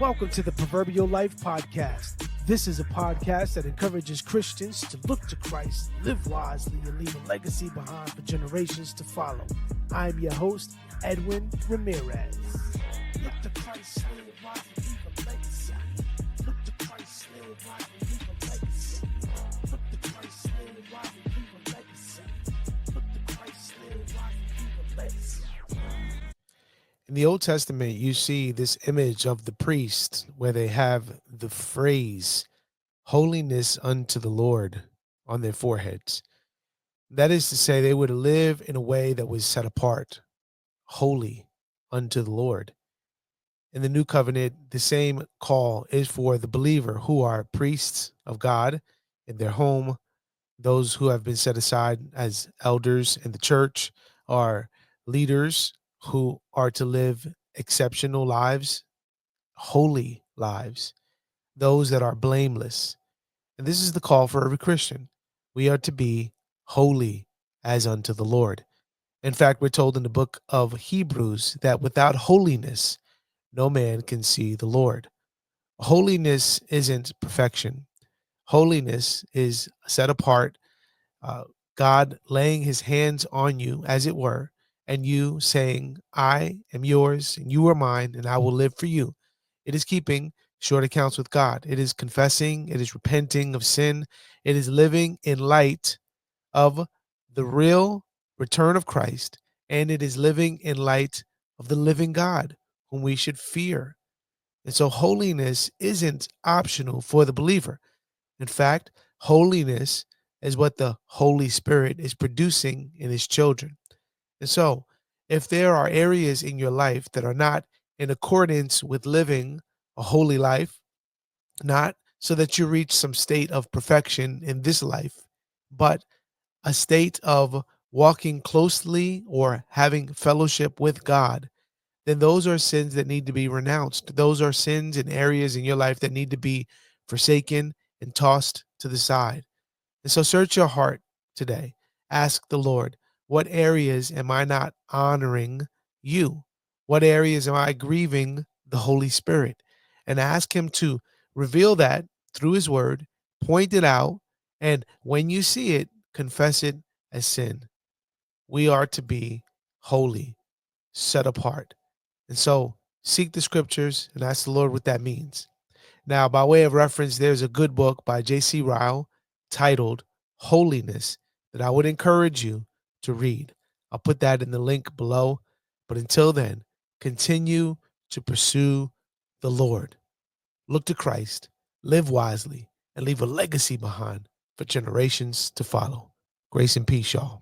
Welcome to the Proverbial Life Podcast. This is a podcast that encourages Christians to look to Christ, live wisely, and leave a legacy behind for generations to follow. I'm your host, Edwin Ramirez. Look to Christ, live wisely, leave a legacy. Look to Christ, live wisely, leave a legacy. Look to Christ, live wisely, leave a legacy. Look to Christ, live wisely, leave a legacy. In the Old Testament, you see this image of the priest where they have the phrase, holiness unto the Lord, on their foreheads. That is to say, they would live in a way that was set apart, holy unto the Lord. In the New Covenant, the same call is for the believer who are priests of God in their home. Those who have been set aside as elders in the church are leaders who are to live exceptional lives, holy lives, those that are blameless. And this is the call for every Christian. We are to be holy as unto the Lord. In fact, we're told in the book of Hebrews that without holiness, no man can see the Lord. Holiness isn't perfection. Holiness is set apart, uh, God laying his hands on you, as it were, and you saying, I am yours and you are mine, and I will live for you. It is keeping short accounts with God. It is confessing. It is repenting of sin. It is living in light of the real return of Christ. And it is living in light of the living God, whom we should fear. And so holiness isn't optional for the believer. In fact, holiness is what the Holy Spirit is producing in his children. And so, if there are areas in your life that are not in accordance with living a holy life, not so that you reach some state of perfection in this life, but a state of walking closely or having fellowship with God, then those are sins that need to be renounced. Those are sins and areas in your life that need to be forsaken and tossed to the side. And so search your heart today. Ask the Lord, what areas am I not honoring you? What areas am I grieving the Holy Spirit? And ask him to reveal that through his word, point it out, and when you see it, confess it as sin. We are to be holy, set apart. And so seek the scriptures and ask the Lord what that means. Now, by way of reference, there's a good book by J.C. Ryle titled Holiness that I would encourage you to read. I'll put that in the link below. But until then, continue to pursue the Lord. Look to Christ, live wisely, and leave a legacy behind for generations to follow. Grace and peace, y'all.